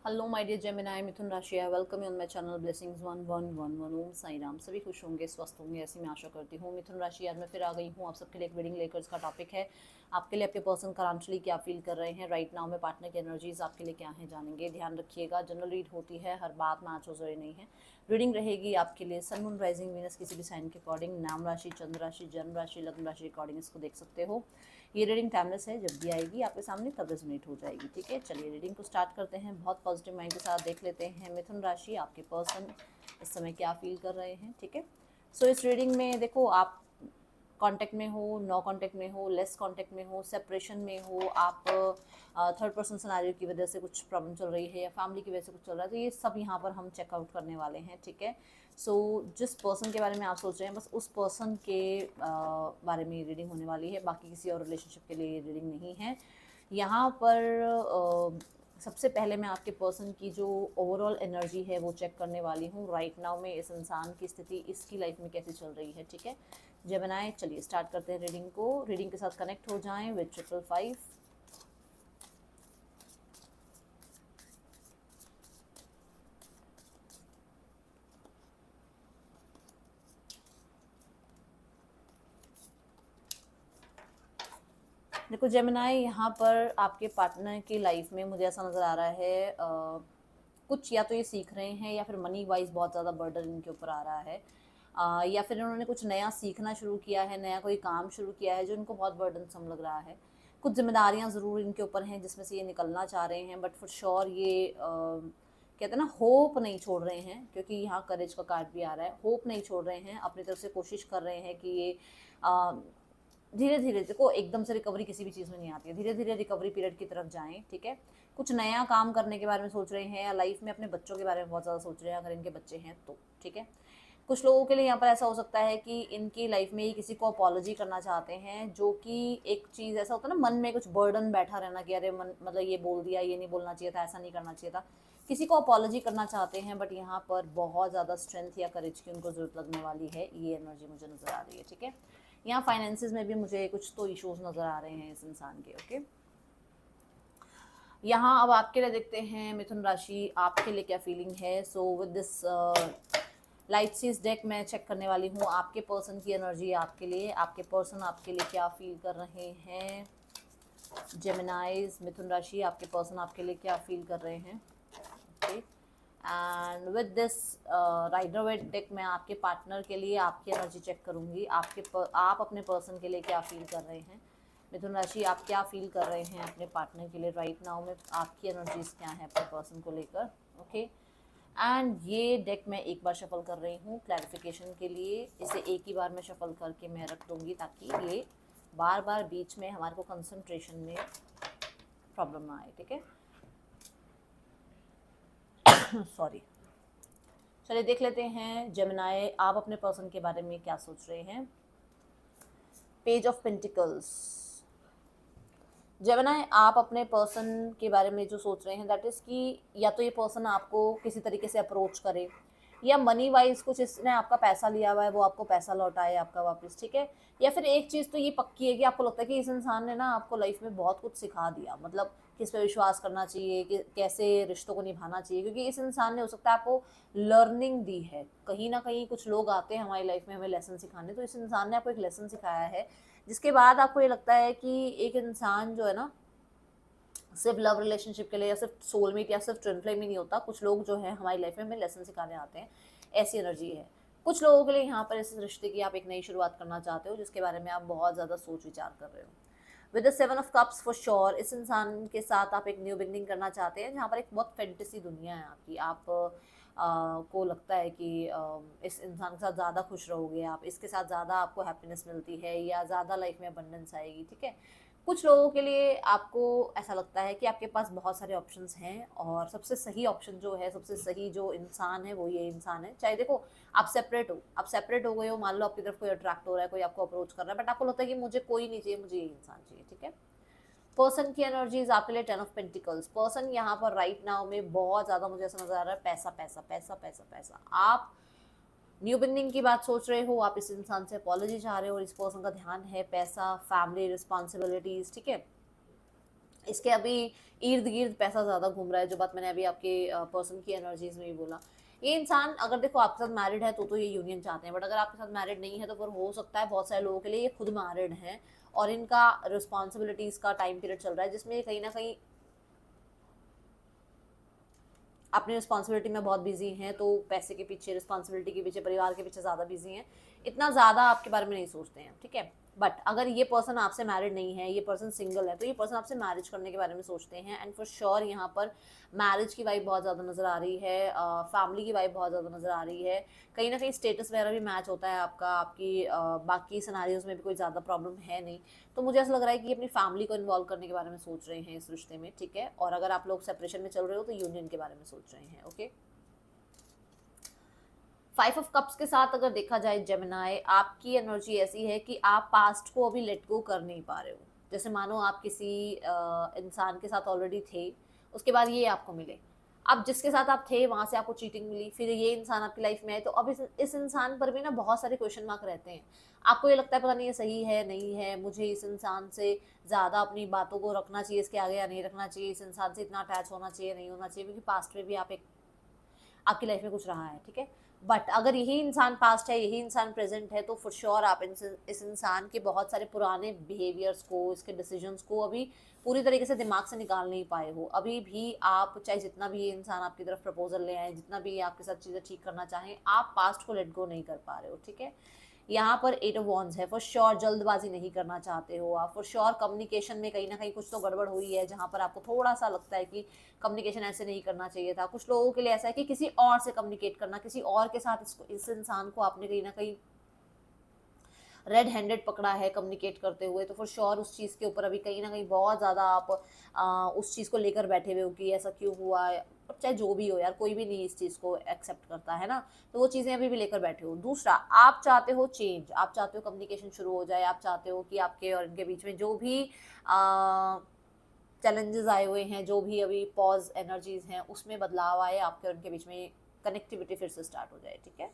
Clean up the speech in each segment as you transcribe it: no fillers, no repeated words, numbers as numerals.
Hello my dear Gemini मिथुन राशि है। Welcome you on my channel blessings 1111। ओम साई राम। सभी खुश होंगे, स्वस्थ होंगे, ऐसी मैं आशा करती हूँ। मिथुन राशि आज मैं फिर आ गई हूँ आप सबके लिए एक रीडिंग लेकर। इसका टॉपिक है आपके लिए आपके पर्सन करंटली क्या फील कर रहे हैं राइट नाउ में। पार्टनर की एनर्जीज आपके लिए क्या है जानेंगे। ध्यान रखिएगा, जनरल रीड होती है, हर बात मैच हो जरूरी नहीं है। रीडिंग रहेगी आपके लिए सन मून राइजिंग वीनस किसी भी साइन के अकॉर्डिंग, नाम राशि, चंद्र राशि, जन्म राशि, लग्न राशि अकॉर्डिंग इसको देख सकते हो। ये रीडिंग टाइमलेस है, जब भी आएगी आपके सामने तब रेजोनेट हो जाएगी। ठीक है, चलिए रीडिंग को स्टार्ट करते हैं। बहुत पॉजिटिव माइंड के साथ देख लेते हैं मिथुन राशि आपके पर्सन इस समय क्या फील कर रहे हैं। ठीक है, सो इस रीडिंग में देखो, आप कांटेक्ट में हो, नो कांटेक्ट में हो, लेस कांटेक्ट में हो, सेपरेशन में हो, आप थर्ड पर्सन सिनेरियो की वजह से कुछ प्रॉब्लम चल रही है या फैमिली की वजह से कुछ चल रहा है, तो ये सब यहाँ पर हम चेकआउट करने वाले हैं। ठीक है, सो जिस पर्सन के बारे में आप सोच रहे हैं बस उस पर्सन के बारे में रीडिंग होने वाली है। बाकी किसी और रिलेशनशिप के लिए रीडिंग नहीं है यहाँ पर। सबसे पहले मैं आपके पर्सन की जो ओवरऑल एनर्जी है वो चेक करने वाली हूँ। राइट नाउ में इस इंसान की स्थिति इसकी लाइफ में कैसी चल रही है। ठीक है, जेमिनाई चलिए स्टार्ट करते हैं रीडिंग को। रीडिंग के साथ कनेक्ट हो जाएं विद 555। देखो जेमिनाई, यहाँ पर आपके पार्टनर की लाइफ में मुझे ऐसा नज़र आ रहा है कुछ या तो ये सीख रहे हैं या फिर मनी वाइज बहुत ज़्यादा बर्डन इनके ऊपर आ रहा है, या फिर इन्होंने कुछ नया सीखना शुरू किया है, नया कोई काम शुरू किया है जो इनको बहुत बर्डन सम लग रहा है। कुछ जिम्मेदारियां ज़रूर इनके ऊपर हैं जिसमें से ये निकलना चाह रहे हैं, बट फॉर श्योर ये कहते हैं ना, होप नहीं छोड़ रहे हैं, क्योंकि यहाँ करेज का कार्ड भी आ रहा है। होप नहीं छोड़ रहे हैं, अपनी तरफ से कोशिश कर रहे हैं कि ये धीरे धीरे, देखो एकदम से रिकवरी किसी भी चीज़ में नहीं आती है, धीरे धीरे रिकवरी पीरियड की तरफ जाएं। ठीक है, कुछ नया काम करने के बारे में सोच रहे हैं या लाइफ में अपने बच्चों के बारे में बहुत ज़्यादा सोच रहे हैं अगर इनके बच्चे हैं तो। ठीक है, कुछ लोगों के लिए यहाँ पर ऐसा हो सकता है कि इनकी लाइफ में ही किसी को अपॉलॉजी करना चाहते हैं, जो कि एक चीज़ ऐसा होता है ना, मन में कुछ बर्डन बैठा रहना कि अरे मन, मतलब ये बोल दिया, ये नहीं बोलना चाहिए था, ऐसा नहीं करना चाहिए था। किसी को अपॉलॉजी करना चाहते हैं, बट यहाँ पर बहुत ज़्यादा स्ट्रेंथ या करेज की उनको ज़रूरत लगने वाली है, ये एनर्जी मुझे नज़र आ रही है। ठीक है, यहाँ फाइनेंसिस में भी मुझे कुछ तो इश्यूज नज़र आ रहे हैं इस इंसान के। ओके, यहाँ अब आपके लिए देखते हैं मिथुन राशि आपके लिए क्या फीलिंग है। सो विद दिस लाइट सीज डेक मैं चेक करने वाली हूँ आपके पर्सन की एनर्जी आपके लिए, आपके पर्सन आपके लिए क्या फील कर रहे हैं। जेमिनाइज मिथुन राशि आपके पर्सन आपके लिए क्या फील कर रहे हैं। Okay, and with this Rider Waite deck मैं आपके पार्टनर के लिए आपकी एनर्जी चेक करूँगी। आप अपने पर्सन के लिए क्या फील कर रहे हैं। मिथुन राशि आप क्या फील कर रहे हैं अपने पार्टनर के लिए राइट नाउ में, आपकी एनर्जीज क्या है अपने पर्सन को लेकर। ओके, एंड ये डेक मैं एक बार शफल कर रही हूँ क्लैरिफिकेशन के लिए। इसे एक ही बार में शफल करके मैं रख दूँगी ताकि ये बार बार बीच में हमारे को कंसंट्रेशन में प्रॉब्लम ना आए। ठीक है, सॉरी। चलिए देख लेते हैं जेमिनाई आप अपने पर्सन के बारे में क्या सोच रहे हैं। Page of pentacles. जेमिनाई आप अपने पर्सन के बारे में जो सोच रहे हैं दैट इज़ कि या तो ये पर्सन आपको किसी तरीके से अप्रोच करे, या मनी वाइज कुछ इसने आपका पैसा लिया हुआ है वो आपको पैसा लौटाए आपका वापस। ठीक है, या फिर एक चीज़ तो ये पक्की है कि आपको लगता है कि इस इंसान ने ना आपको लाइफ में बहुत कुछ सिखा दिया, मतलब किस पे विश्वास करना चाहिए, कि कैसे रिश्तों को निभाना चाहिए, क्योंकि इस इंसान ने हो सकता है आपको लर्निंग दी है। कहीं ना कहीं कुछ लोग आते हैं हमारी लाइफ में हमें लेसन सिखाने, तो इस इंसान ने आपको एक लेसन सिखाया है जिसके बाद आपको ये लगता है कि एक इंसान जो है ना, सिर्फ लव रिलेशनशिप के लिए या सिर्फ सोलमेट या सिर्फ ट्विन फ्लेम ही नहीं होता। कुछ लोग जो है हमारी लाइफ में हमें लेसन सिखाने आते हैं, ऐसी एनर्जी है। कुछ लोगों के लिए यहाँ पर इस रिश्ते की आप एक नई शुरुआत करना चाहते हो जिसके बारे में आप बहुत ज़्यादा सोच विचार कर रहे हो। With the 7 of Cups for sure इस इंसान के साथ आप एक न्यू बिगनिंग करना चाहते हैं जहाँ पर एक बहुत फैंटेसी दुनिया है आपकी। आप को लगता है कि इस इंसान के साथ ज़्यादा खुश रहोगे, आप इसके साथ ज़्यादा आपको हैप्पीनेस मिलती है या ज़्यादा लाइफ में अबंडेंस आएगी। ठीक है, कुछ लोगों के लिए आपको ऐसा लगता है कि आपके पास बहुत सारे ऑप्शंस हैं और सबसे सही ऑप्शन जो है, सबसे सही जो इंसान है वो ये इंसान है। चाहे देखो आप सेपरेट हो गए हो, मान लो आपकी तरफ कोई अट्रैक्ट हो रहा है, कोई आपको अप्रोच कर रहा है, बट आपको लगता है कि मुझे कोई नहीं चाहिए, मुझे ये इंसान चाहिए। ठीक है, पर्सन की एनर्जीज आपके लिए 10 of Pentacles। पर्सन यहाँ पर राइट नाउ में बहुत ज़्यादा मुझे ऐसा नजर आ रहा है, पैसा पैसा पैसा पैसा पैसा। आप न्यू बिगनिंग की बात सोच रहे हो, आप इस इंसान से अपॉलॉजी चाह रहे हो और इस पर्सन का ध्यान है पैसा, फैमिली रिस्पॉन्सिबिलिटीज। ठीक है, इसके अभी इर्द गिर्द पैसा ज़्यादा घूम रहा है, जो बात मैंने अभी आपके पर्सन की एनर्जीज में भी बोला। ये इंसान अगर देखो आपके साथ मैरिड है तो ये यूनियन चाहते हैं, बट अगर आपके साथ मैरिड नहीं है तो फिर हो सकता है बहुत सारे लोगों के लिए ये खुद मैरिड हैं और इनका रिस्पॉन्सिबिलिटीज का टाइम पीरियड चल रहा है जिसमें कहीं ना कहीं अपनी रिस्पॉन्सिबिलिटी में बहुत बिजी हैं, तो पैसे के पीछे, रिस्पॉन्सिबिलिटी के पीछे, परिवार के पीछे ज़्यादा बिजी हैं, इतना ज़्यादा आपके बारे में नहीं सोचते हैं, ठीक है। बट अगर ये पर्सन आपसे मैरिड नहीं है, ये पर्सन सिंगल है, तो ये पर्सन आपसे मैरिज करने के बारे में सोचते हैं। एंड फॉर श्योर यहाँ पर मैरिज की वाइब बहुत ज़्यादा नज़र आ रही है, फैमिली की वाइब बहुत ज़्यादा नज़र आ रही है, कहीं ना कहीं स्टेटस वगैरह भी मैच होता है आपका, आपकी बाकी सिनारियोज में भी कोई ज़्यादा प्रॉब्लम है नहीं। तो मुझे ऐसा लग रहा है कि अपनी फैमिली को इन्वॉल्व करने के बारे में सोच रहे हैं इस रिश्ते में, ठीक है। और अगर आप लोग सेपरेशन में चल रहे हो तो यूनियन के बारे में सोच रहे हैं, ओके। 5 ऑफ कप्स के साथ अगर देखा जाए जेमिनाई, आपकी एनर्जी ऐसी है कि आप पास्ट को अभी लेट गो कर नहीं पा रहे हो। जैसे मानो आप किसी इंसान के साथ ऑलरेडी थे, उसके बाद ये आपको मिले, अब जिसके साथ आप थे वहां से आपको चीटिंग मिली, फिर ये इंसान आपकी लाइफ में आए, तो अब इस इंसान पर भी ना बहुत सारे क्वेश्चन मार्क रहते हैं। आपको ये लगता है पता नहीं ये सही है नहीं है, मुझे इस इंसान से ज़्यादा अपनी बातों को रखना चाहिए इसके आगे या नहीं रखना चाहिए, इस इंसान से इतना अटैच होना चाहिए नहीं होना चाहिए, क्योंकि पास्ट में भी आप एक आपकी लाइफ में कुछ रहा है, ठीक है। बट अगर यही इंसान पास्ट है, यही इंसान प्रेजेंट है, तो फॉर श्योर आप इस इंसान के बहुत सारे पुराने बिहेवियर्स को, इसके डिसीजंस को अभी पूरी तरीके से दिमाग से निकाल नहीं पाए हो। अभी भी आप चाहे जितना भी ये इंसान आपकी तरफ प्रपोजल ले आए, जितना भी आपके साथ चीज़ें ठीक करना चाहें, आप पास्ट को लेट गो नहीं कर पा रहे हो, ठीक है। यहाँ पर 8 ऑफ वॉन्ड्स है, फॉर श्योर जल्दबाजी नहीं करना चाहते हो आप, फॉर श्योर कम्युनिकेशन में कहीं ना कहीं कुछ तो गड़बड़ हुई है, जहाँ पर आपको थोड़ा सा लगता है कि कम्युनिकेशन ऐसे नहीं करना चाहिए था। कुछ लोगों के लिए ऐसा है कि किसी और से कम्युनिकेट करना, किसी और के साथ इस इंसान को आपने कहीं ना कहीं रेड हैंडेड पकड़ा है कम्युनिकेट करते हुए, तो फॉर श्योर उस चीज़ के ऊपर अभी कहीं ना कहीं बहुत ज़्यादा आप उस चीज़ को लेकर बैठे हुए हो कि ऐसा क्यों हुआ है। और चाहे जो भी हो यार, कोई भी नहीं इस चीज़ को एक्सेप्ट करता है ना, तो वो चीज़ें अभी भी लेकर बैठे हो। दूसरा, आप चाहते हो चेंज, आप चाहते हो कम्युनिकेशन शुरू हो जाए, आप चाहते हो कि आपके और इनके बीच में जो भी चैलेंजेस आए हुए हैं, जो भी अभी पॉज एनर्जीज हैं, उसमें बदलाव आए, आपके और उनके बीच में कनेक्टिविटी फिर से स्टार्ट हो जाए, ठीक है।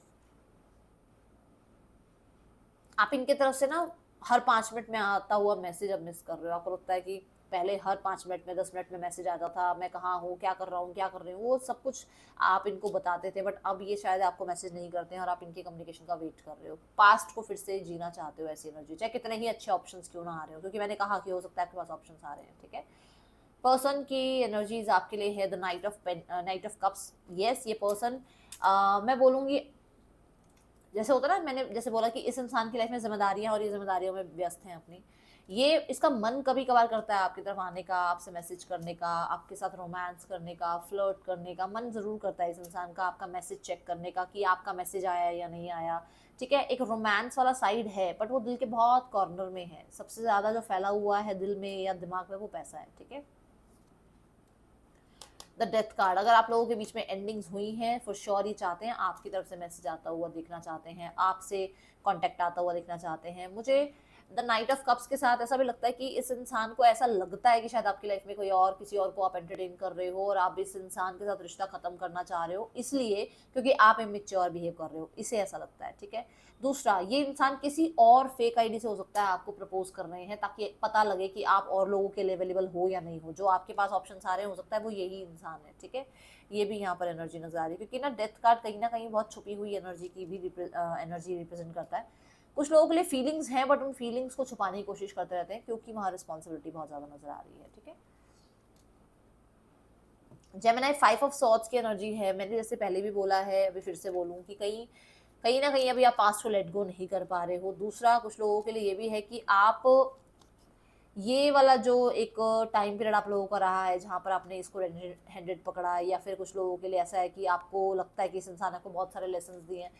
आप इनके तरफ से ना हर 5 मिनट में आता हुआ मैसेज अब मिस कर रहे हो। आपको लगता है कि पहले हर 5 मिनट में 10 मिनट में मैसेज आता था, मैं कहाँ हूँ, क्या कर रहा हूँ, क्या कर रही हूँ, वो सब कुछ आप इनको बताते थे, बट अब ये शायद आपको मैसेज नहीं करते हैं और आप इनके कम्युनिकेशन का वेट कर रहे हो। पास्ट को फिर से जीना चाहते हो ऐसी एनर्जी, चाहे कितने ही अच्छे ऑप्शन क्यों ना आ रहे हो, क्योंकि मैंने कहा कि हो सकता है आपके पास ऑप्शन आ रहे हैं, ठीक है। पर्सन की एनर्जीज आपके लिए है the night of cups. Yes, ये पर्सन मैं बोलूँगी, जैसे होता है ना, मैंने जैसे बोला कि इस इंसान की लाइफ में जिम्मेदारियां और ये जिम्मेदारियों में व्यस्त हैं अपनी, ये इसका मन कभी कभार करता है आपकी तरफ आने का, आपसे मैसेज करने का, आपके साथ रोमांस करने का, फ्लर्ट करने का मन जरूर करता है इस इंसान का, आपका मैसेज चेक करने का कि आपका मैसेज आया या नहीं आया, ठीक है। एक रोमांस वाला साइड है, बट वो दिल के बहुत कॉर्नर में है। सबसे ज्यादा जो फैला हुआ है दिल में या दिमाग में वो पैसा है, ठीक है। द डेथ कार्ड, अगर आप लोगों के बीच में एंडिंग्स हुई हैं, फॉर श्योर ये चाहते हैं आपकी तरफ से मैसेज आता हुआ देखना चाहते हैं, आपसे कांटेक्ट आता हुआ देखना चाहते हैं। मुझे द नाइट ऑफ कप्स के साथ ऐसा भी लगता है कि इस इंसान को ऐसा लगता है कि शायद आपकी लाइफ में कोई और, किसी और को आप एंटरटेन कर रहे हो और आप इस इंसान के साथ रिश्ता खत्म करना चाह रहे हो, इसलिए क्योंकि आप इमेच्योर बिहेव कर रहे हो, इसे ऐसा लगता है, ठीक है। दूसरा, ये इंसान किसी और फेक आईडी से हो सकता है आपको प्रपोज कर रहे हैं ताकि पता लगे कि आप और लोगों के लिए अवेलेबल हो या नहीं हो। जो आपके पास ऑप्शन आ रहे हैं, हो सकता है वो यही इंसान है, ठीक है। ये भी यहाँ पर एनर्जी नजर आ रही है, क्योंकि ना डेथ कार्ड कहीं ना कहीं बहुत छुपी हुई एनर्जी की भी एनर्जी रिप्रेजेंट करता है। कुछ लोगों के लिए फीलिंग्स हैं, बट उन फीलिंग्स को छुपाने की कोशिश करते रहते हैं क्योंकि वहाँ रिस्पॉन्सिबिलिटी बहुत ज्यादा नजर आ रही है, ठीक है। जेमिनी 5 ऑफ सॉर्ड्स की एनर्जी है। मैंने जैसे पहले भी बोला है, अभी फिर से बोलूँ कि कहीं कहीं ना कहीं अभी आप पास्ट को लेट गो नहीं कर पा रहे हो। दूसरा, कुछ लोगों के लिए ये भी है कि आप ये वाला जो एक टाइम पीरियड आप लोगों का रहा है जहाँ पर आपने इसको हैंडेड पकड़ा, या फिर कुछ लोगों के लिए ऐसा है कि आपको लगता है कि इस इंसान ने आपको बहुत सारे लेसन दिए हैं,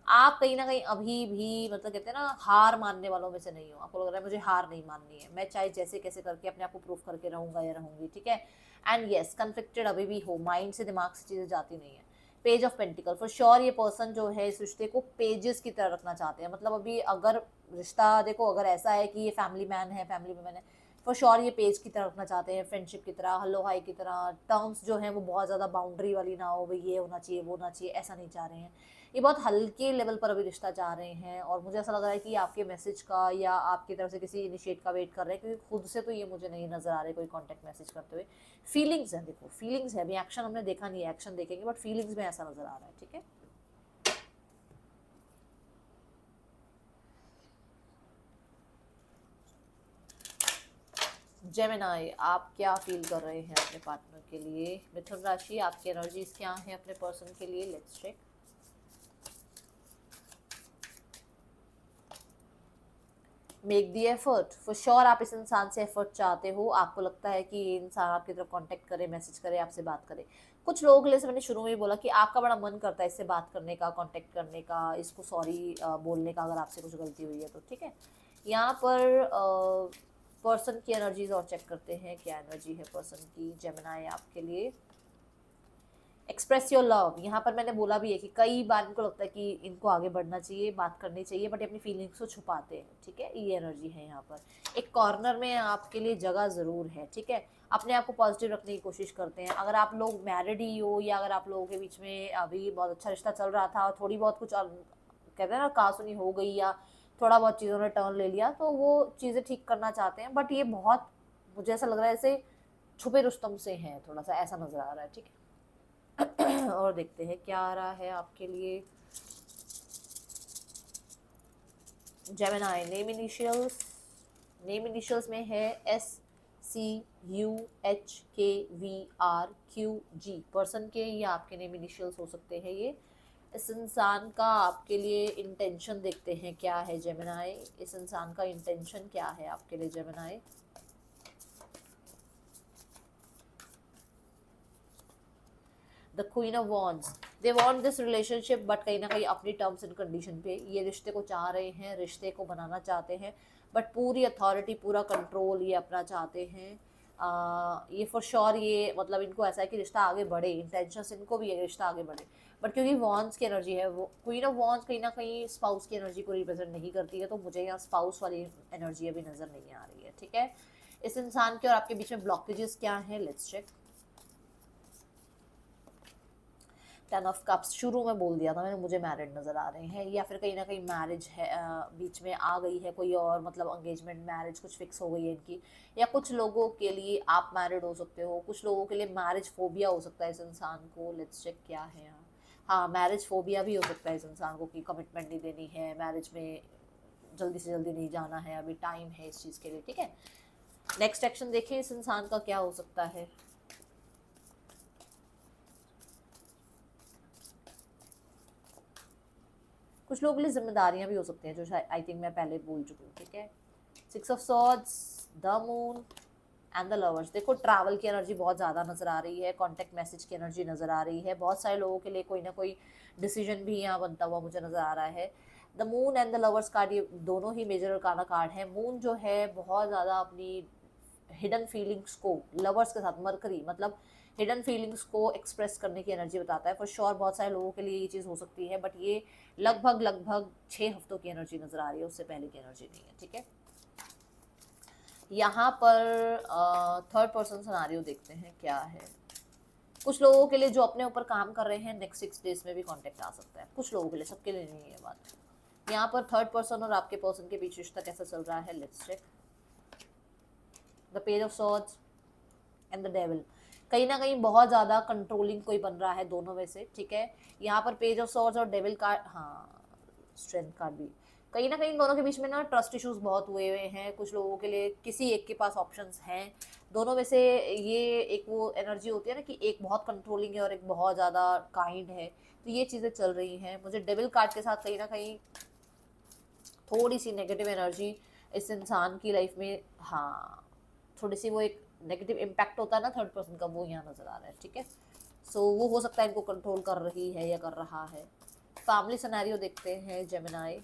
आप कहीं ना कहीं अभी भी मतलब कहते हैं ना हार मानने वालों में से नहीं हो। आपको लग रहा है मुझे हार नहीं माननी है, मैं चाहे जैसे कैसे करके अपने आप को प्रूफ करके रहूंगा या रहूंगी, ठीक है। एंड यस, कन्फ्लिक्टेड अभी भी हो, माइंड से दिमाग से चीज़ें जाती नहीं है। Page of pentacle, for sure ये पर्सन जो है इस रिश्ते को पेजेस की तरह रखना चाहते हैं। मतलब अभी अगर रिश्ता देखो, अगर ऐसा है कि ये फैमिली मैन है, फैमिली वुमेन है, फॉर श्योर ये पेज की तरह रखना चाहते हैं, फ्रेंडशिप की तरह, हल्लो हाई की तरह। टर्म्स जो हैं वो बहुत ज़्यादा बाउंड्री वाली ना हो, भाई ये होना चाहिए वो होना चाहिए, ऐसा नहीं चाह रहे हैं। ये बहुत हल्के लेवल पर अभी रिश्ता चाह रहे हैं, और मुझे ऐसा लग रहा है कि आपके मैसेज का या आपकी तरफ से किसी इनिशिएट का वेट कर रहे हैं, क्योंकि खुद से तो ये मुझे नहीं नज़र आ रहे कोई कॉन्टैक्ट मैसेज करते हुए। फीलिंग्स है, देखो फीलिंग्स है, अभी एक्शन हमने देखा नहीं है, एक्शन देखेंगे, बट फीलिंग्स में ऐसा नज़र आ रहा है। ठीक है, जेमिनाई, आप क्या फील कर रहे हैं अपने पार्टनर के लिए? मिथुन राशि, आपकी एनर्जीज क्या हैं अपने पर्सन के लिए? Let's check. Make the effort, for sure आप इस इंसान से एफर्ट चाहते हो, आपको लगता है कि ये इंसान आपकी तरफ कांटेक्ट करे, मैसेज करे, आपसे बात करे। कुछ लोगों के लिए, मैंने शुरू में ही बोला कि आपका बड़ा मन करता है इससे बात करने का, कांटेक्ट करने का, इसको सॉरी बोलने का अगर आपसे कुछ गलती हुई है तो। ठीक है, यहाँ पर पर्सन की एनर्जीज और चेक करते हैं, क्या एनर्जी है पर्सन की जेमिनाई आपके लिए। एक्सप्रेस योर लव, यहाँ पर मैंने बोला भी है कि कई बार इनको लगता है कि इनको आगे बढ़ना चाहिए, बात करनी चाहिए, बट अपनी फीलिंग्स को छुपाते हैं। ठीक है, ये एनर्जी है यहाँ पर। एक कॉर्नर में आपके लिए जगह ज़रूर है। ठीक है, अपने आप को पॉजिटिव रखने की कोशिश करते हैं। अगर आप लोग मैरिड ही हो, या अगर आप लोगों के बीच में अभी बहुत अच्छा रिश्ता चल रहा था और थोड़ी बहुत कुछ कहते हैं ना कहासुनी हो गई, या थोड़ा बहुत चीज़ों ने टर्न ले लिया, तो वो चीज़ें ठीक करना चाहते हैं। बट ये बहुत, मुझे ऐसा लग रहा है ऐसे छुपे रुस्तम से हैं, थोड़ा सा ऐसा नज़र आ रहा है। ठीक है, और देखते हैं क्या आ रहा है आपके लिए। जेमिनाई, नेम इनिशियल्स में है SCUHKVRQG। पर्सन के या आपके नेम इनिशियल्स हो सकते हैं ये। इस इंसान का आपके लिए इंटेंशन देखते हैं क्या है जेमिनाई। इस इंसान का इंटेंशन क्या है आपके लिए Gemini? The queen of wands, they want this relationship, but कहीं ना कहीं अपनी टर्म्स एंड कंडीशन पे ये रिश्ते को चाह रहे हैं, रिश्ते को बनाना चाहते हैं, बट पूरी अथॉरिटी, पूरा कंट्रोल ये अपना चाहते हैं। ये फॉर श्योर, ये मतलब इनको ऐसा है कि रिश्ता आगे बढ़े, इंटेंशन इनको भी है रिश्ता आगे बढ़े, बट क्योंकि वॉन्ड्स की एनर्जी है, वो क्वीन ऑफ वॉन्ड्स कहीं ना कहीं स्पाउस की एनर्जी को रिप्रेजेंट नहीं करती है, तो मुझे यहाँ स्पाउस वाली एनर्जी अभी नज़र नहीं आ रही है। ठीक है, इस इंसान के और आपके बीच में ब्लॉकेजेस क्या हैं? Let's check. 10 ऑफ कप्स, शुरू में बोल दिया था मैंने, मुझे मैरिड नज़र आ रहे हैं, या फिर कहीं ना कहीं मैरिज है बीच में आ गई है कोई और, मतलब एंगेजमेंट मैरिज कुछ फिक्स हो गई है इनकी। या कुछ लोगों के लिए आप मैरिड हो सकते हो, कुछ लोगों के लिए मैरिज फोबिया हो सकता है इस इंसान को। लेट्स चेक क्या है यहाँ। हाँ, मैरिज फोबिया भी हो सकता है इस इंसान को कि कमिटमेंट नहीं देनी है, मैरिज में जल्दी से जल्दी नहीं जाना है, अभी टाइम है इस चीज़ के लिए। ठीक है, नेक्स्ट एक्शन देखें इस इंसान का क्या हो सकता है। कुछ लोगों के लिए जिम्मेदारियां भी हो सकती हैं, जो आई थिंक मैं पहले बोल चुकी हूँ। ठीक है, 6 of swords, the moon and the lovers. देखो ट्रैवल की एनर्जी बहुत ज़्यादा नज़र आ रही है, कॉन्टेक्ट मैसेज की एनर्जी नज़र आ रही है, बहुत सारे लोगों के लिए कोई ना कोई डिसीजन भी यहाँ बनता हुआ मुझे नज़र आ रहा है। The moon and the lovers card, ये दोनों ही मेजर अरकाना कार्ड है। मून जो है बहुत ज़्यादा अपनी हिडन फीलिंग्स को, लवर्स के साथ मरकरी मतलब हिडन फीलिंग्स को एक्सप्रेस करने की एनर्जी बताता है। फॉर श्योर बहुत सारे लोगों के लिए ये चीज़ हो सकती है, बट ये लगभग 6 हफ्तों की एनर्जी नज़र आ रही है, उससे पहले की एनर्जी नहीं है। ठीक है, यहाँ पर थर्ड पर्सन सिनेरियो देखते हैं क्या है। कुछ लोगों के लिए जो अपने ऊपर काम कर रहे हैं, नेक्स्ट 6 डेज में भी कांटेक्ट आ सकता है, कुछ लोगों के लिए, सबके लिए नहीं है बात। यहाँ पर थर्ड पर्सन और आपके पर्सन के बीच रिश्ता कैसा चल रहा है? Let's check. The page of swords and the devil, कहीं ना कहीं बहुत ज़्यादा कंट्रोलिंग कोई बन रहा है दोनों में से। ठीक है, यहाँ पर पेज ऑफ सॉर्ड्स और डेविल कार्ड, हाँ स्ट्रेंथ कार्ड भी, कहीं ना कहीं दोनों के बीच में ना ट्रस्ट इश्यूज बहुत हुए हुए हैं। कुछ लोगों के लिए किसी एक के पास ऑप्शंस हैं दोनों में से। ये एक वो एनर्जी होती है ना कि एक बहुत कंट्रोलिंग है और एक बहुत ज़्यादा काइंड है, तो ये चीज़ें चल रही हैं। मुझे डेविल कार्ड के साथ कहीं ना कहीं थोड़ी सी नेगेटिव एनर्जी इस इंसान की लाइफ में, हाँ थोड़ी सी वो एक नेगेटिव इम्पैक्ट होता है ना थर्ड पर्सन का, वो यहाँ नज़र आ रहा है। ठीक है, सो वो हो सकता है इनको कंट्रोल कर रही है या कर रहा है। फैमिली सिनेरियो देखते हैं जेमिनाई।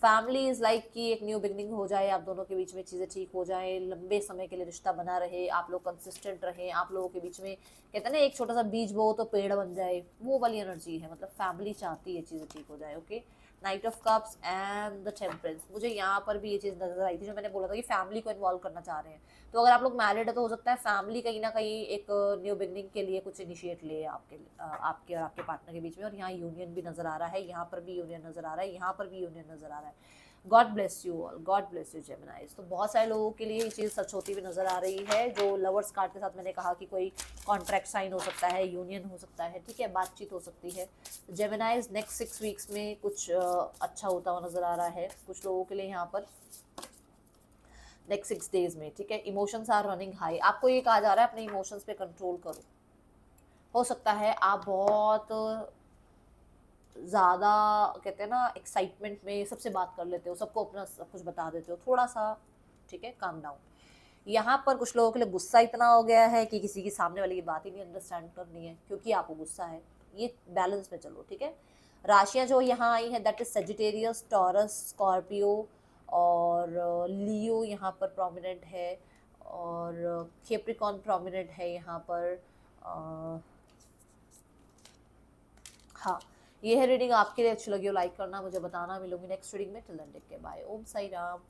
फैमिली इज़ लाइक कि एक न्यू बिगनिंग हो जाए, आप दोनों के बीच में चीज़ें ठीक हो जाए, लंबे समय के लिए रिश्ता बना रहे, आप लोग कंसिस्टेंट रहें, आप लोगों के बीच में कहते हैं ना एक छोटा सा बीज बो तो पेड़ बन जाए, वो वाली एनर्जी है। मतलब फैमिली चाहती है चीज़ें ठीक हो जाए। Okay, night of cups and the temperance. मुझे यहाँ पर भी ये चीज़ नजर आई थी जो मैंने बोला था कि फैमिली को इन्वॉल्व करना चाह रहे हैं। तो अगर आप लोग मैरिड है तो हो सकता है फैमिली कहीं ना कहीं एक न्यू बिगनिंग के लिए कुछ इनिशिएट ले आपके और आपके पार्टनर के बीच में। और यहाँ यूनियन भी नजर आ रहा है, यहाँ पर भी यूनियन नजर आ रहा है, यहाँ पर भी यूनियन नजर आ रहा है। God bless you all, God bless you जेमिनाइज। तो बहुत सारे लोगों के लिए ये चीज़ सच होती हुई नजर आ रही है। जो लवर्स कार्ड के साथ मैंने कहा कि कोई कॉन्ट्रैक्ट साइन हो सकता है, यूनियन हो सकता है, ठीक है, बातचीत हो सकती है। जेमिनाइज नेक्स्ट 6 वीक्स में कुछ अच्छा होता हुआ नजर आ रहा है कुछ लोगों के लिए यहाँ पर नेक्स्ट 6 डेज में, ठीक है। Emotions are running high. आपको ये कहा जा रहा है अपने इमोशंस पे कंट्रोल करो। हो सकता है आप बहुत ज़्यादा कहते हैं ना एक्साइटमेंट में सबसे बात कर लेते हो, सबको अपना सब कुछ बता देते हो, थोड़ा सा ठीक है काम डाउन। यहाँ पर कुछ लोगों के लिए गुस्सा इतना हो गया है कि किसी की सामने वाले की बात ही नहीं अंडरस्टैंड करनी है क्योंकि आपको गुस्सा है। ये बैलेंस में चलो, ठीक है। राशियाँ जो यहाँ आई है that is Sagittarius, taurus, Scorpio और लियो यहाँ पर प्रोमिनेंट है और कैप्रिकॉर्न प्रोमिनेंट है यहाँ पर। हाँ, ये है रीडिंग। आपके लिए अच्छी लगी हो लाइक करना, मुझे बताना। मिलूंगी नेक्स्ट रीडिंग में। Till then take care, bye. Om Sai Ram.